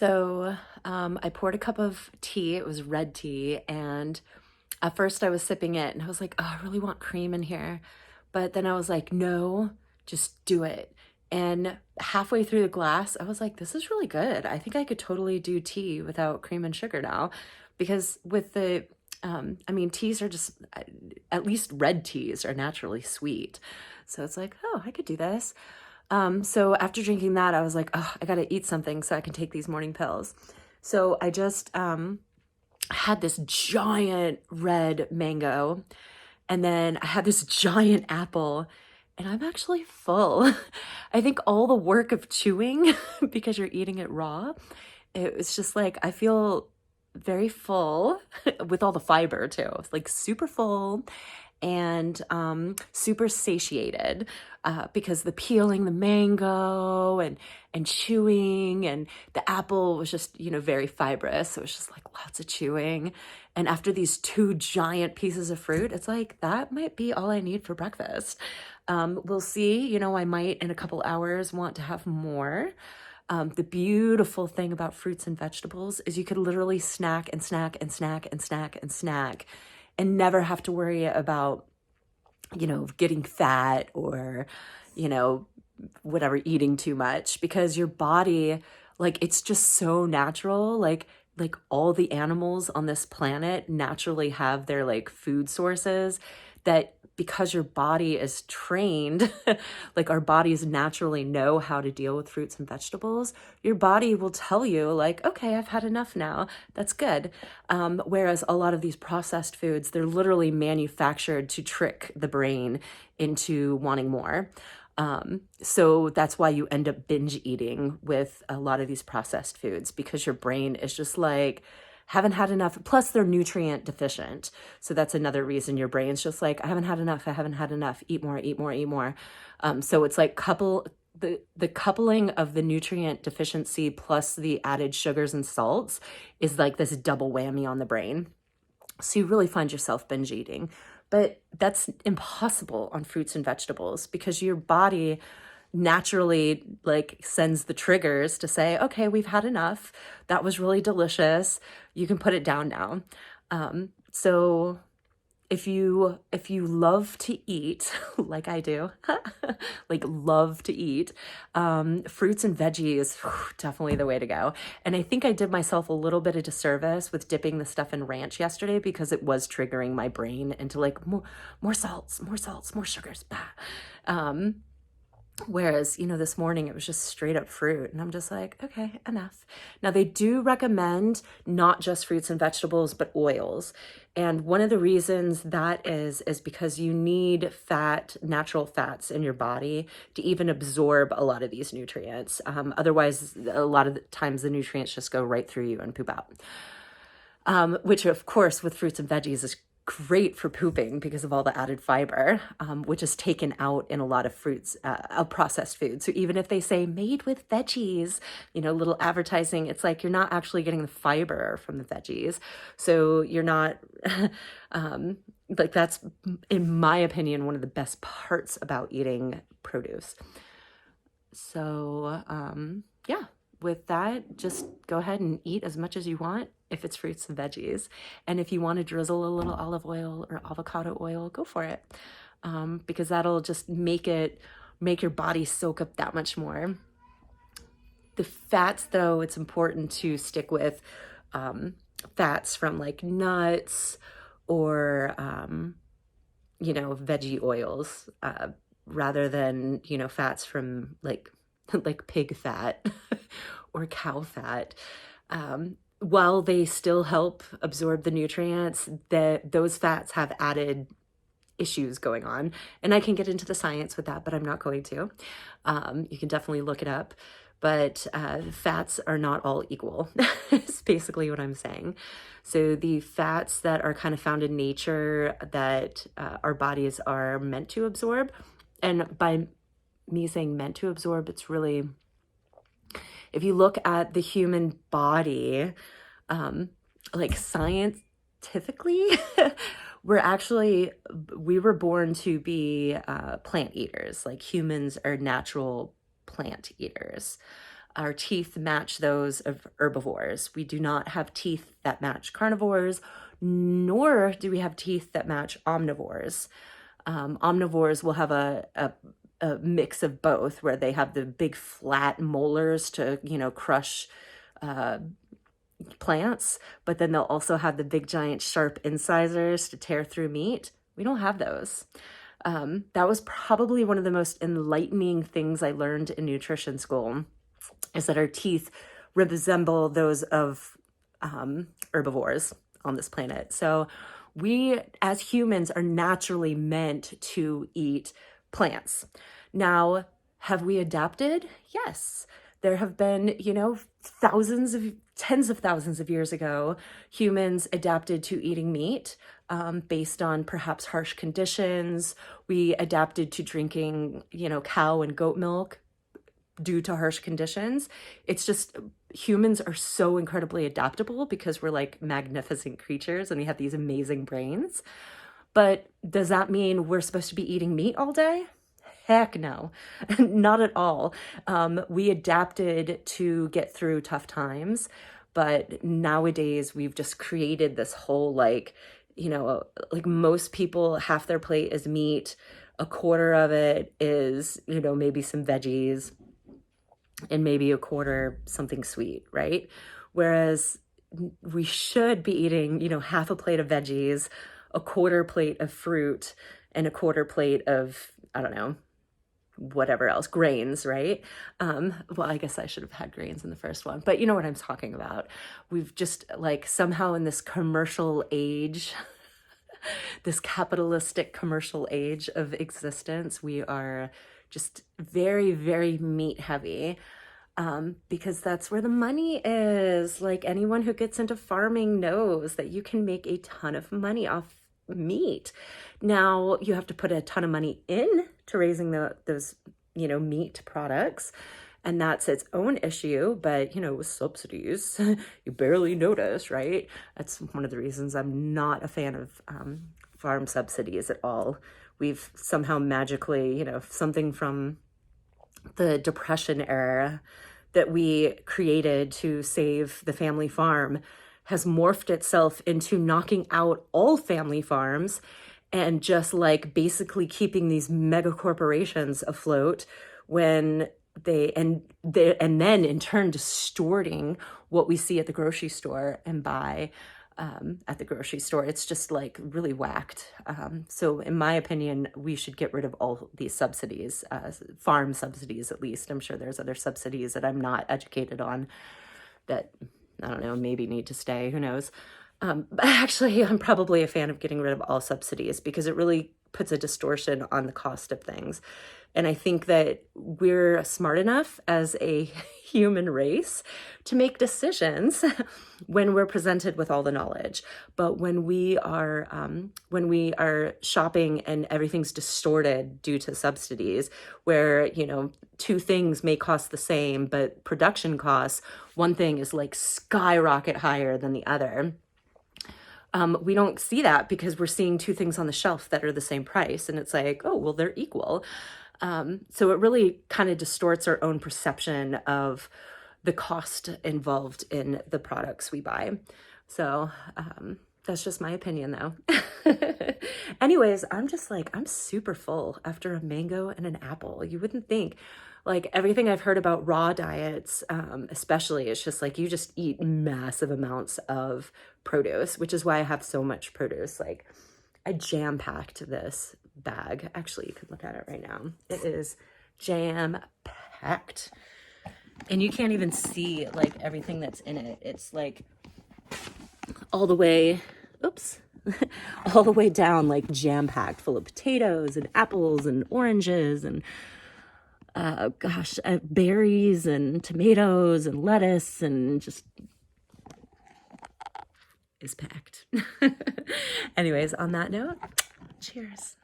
I poured a cup of tea. It was red tea. And at first I was sipping it and I was like, oh, I really want cream in here. But then I was like, no, just do it. And halfway through the glass, I was like, this is really good. I think I could totally do tea without cream and sugar now. Because with teas are just, at least red teas are naturally sweet. So it's like, oh, I could do this. So after drinking that, I was like, oh, I gotta eat something so I can take these morning pills. So I just had this giant red mango, and then I had this giant apple, and I'm actually full. I think all the work of chewing, because you're eating it raw, it was just like, I feel very full with all the fiber too. It's like super full and super satiated because the peeling the mango and chewing, and the apple was just, very fibrous. So it was just like lots of chewing. And after these two giant pieces of fruit, it's like, that might be all I need for breakfast. We'll see, I might in a couple hours want to have more. The beautiful thing about fruits and vegetables is you could literally snack and snack and snack and snack and snack and never have to worry about, getting fat or, whatever, eating too much, because your body, like, it's just so natural. Like all the animals on this planet naturally have their like food sources, that because your body is trained, like our bodies naturally know how to deal with fruits and vegetables, your body will tell you like, okay, I've had enough now. That's good. Whereas a lot of these processed foods, they're literally manufactured to trick the brain into wanting more. So that's why you end up binge eating with a lot of these processed foods, because your brain is just like, haven't had enough. Plus they're nutrient deficient. So that's another reason your brain's just like, I haven't had enough. I haven't had enough. Eat more, eat more, eat more. So it's like the coupling of the nutrient deficiency plus the added sugars and salts is like this double whammy on the brain. So you really find yourself binge eating. But that's impossible on fruits and vegetables, because your body naturally like sends the triggers to say, okay, we've had enough. That was really delicious. You can put it down now. So if you love to eat like I do, like love to eat, fruits and veggies, definitely the way to go. And I think I did myself a little bit of disservice with dipping the stuff in ranch yesterday, because it was triggering my brain into like more salts, more sugars. Bah. Whereas, this morning it was just straight up fruit, and I'm just like, okay, enough. Now they do recommend not just fruits and vegetables, but oils. And one of the reasons that is because you need natural fats in your body to even absorb a lot of these nutrients. Otherwise, a lot of the times the nutrients just go right through you and poop out. Which of course with fruits and veggies is great for pooping because of all the added fiber, which is taken out in a lot of fruits, processed food. So even if they say made with veggies, little advertising, it's like you're not actually getting the fiber from the veggies. So you're not, like that's, in my opinion, one of the best parts about eating produce. So, yeah, with that, just go ahead and eat as much as you want if it's fruits and veggies. And if you want to drizzle a little olive oil or avocado oil, go for it. Because that'll just make your body soak up that much more. The fats, though, it's important to stick with fats from like nuts or, veggie oils, rather than, fats from like pig fat or cow fat. While they still help absorb the nutrients, those fats have added issues going on. And I can get into the science with that, but I'm not going to. You can definitely look it up. But fats are not all equal, is basically what I'm saying. So the fats that are kind of found in nature that our bodies are meant to absorb, and by me saying meant to absorb, it's really, if you look at the human body, like scientifically, we were born to be plant eaters. Like humans are natural plant eaters. our teeth match those of herbivores. We do not have teeth that match carnivores, nor do we have teeth that match omnivores. Omnivores will have a mix of both, where they have the big flat molars to, crush plants, but then they'll also have the big giant sharp incisors to tear through meat. We don't have those. That was probably one of the most enlightening things I learned in nutrition school, is that our teeth resemble those of herbivores on this planet. So we, as humans, are naturally meant to eat plants. Now, have we adapted? Yes. There have been, tens of thousands of years ago, humans adapted to eating meat based on perhaps harsh conditions. We adapted to drinking, cow and goat milk due to harsh conditions. It's just, humans are so incredibly adaptable because we're like magnificent creatures and we have these amazing brains. But does that mean we're supposed to be eating meat all day? Heck no, not at all. We adapted to get through tough times, but nowadays we've just created this whole like most people, half their plate is meat, a quarter of it is, maybe some veggies, and maybe a quarter something sweet, right? Whereas we should be eating, half a plate of veggies, a quarter plate of fruit, and a quarter plate of, I don't know, whatever else, grains, right? Well, I guess I should have had grains in the first one, but you know what I'm talking about. We've just like somehow in this commercial age, this capitalistic commercial age of existence, we are just very, very meat heavy. Because that's where the money is. Like anyone who gets into farming knows that you can make a ton of money off meat. Now you have to put a ton of money in to raising those meat products, and that's its own issue. But with subsidies, you barely notice, right? That's one of the reasons I'm not a fan of farm subsidies at all. We've somehow magically, something from the Depression era that we created to save the family farm has morphed itself into knocking out all family farms and just like basically keeping these mega corporations afloat when and then in turn distorting what we see at the grocery store and buy at the grocery store. It's just like really whacked. So in my opinion, we should get rid of all these subsidies, farm subsidies at least. I'm sure there's other subsidies that I'm not educated on that, I don't know, maybe need to stay, who knows. But actually, I'm probably a fan of getting rid of all subsidies because it really puts a distortion on the cost of things. And I think that we're smart enough as a human race to make decisions when we're presented with all the knowledge. But when we are shopping and everything's distorted due to subsidies, where two things may cost the same, but production costs, one thing is like skyrocket higher than the other. We don't see that because we're seeing two things on the shelf that are the same price, and it's like, oh, well, they're equal. So it really kind of distorts our own perception of the cost involved in the products we buy. So that's just my opinion, though. Anyways, I'm super full after a mango and an apple. You wouldn't think. Like everything I've heard about raw diets, especially, it's just like you just eat massive amounts of produce, which is why I have so much produce. Like I jam-packed this bag. Actually, you can look at it right now. It is jam-packed. And you can't even see like everything that's in it. It's like all the way, all the way down, like jam-packed full of potatoes and apples and oranges and berries and tomatoes and lettuce, and just is packed. Anyways, on that note, cheers.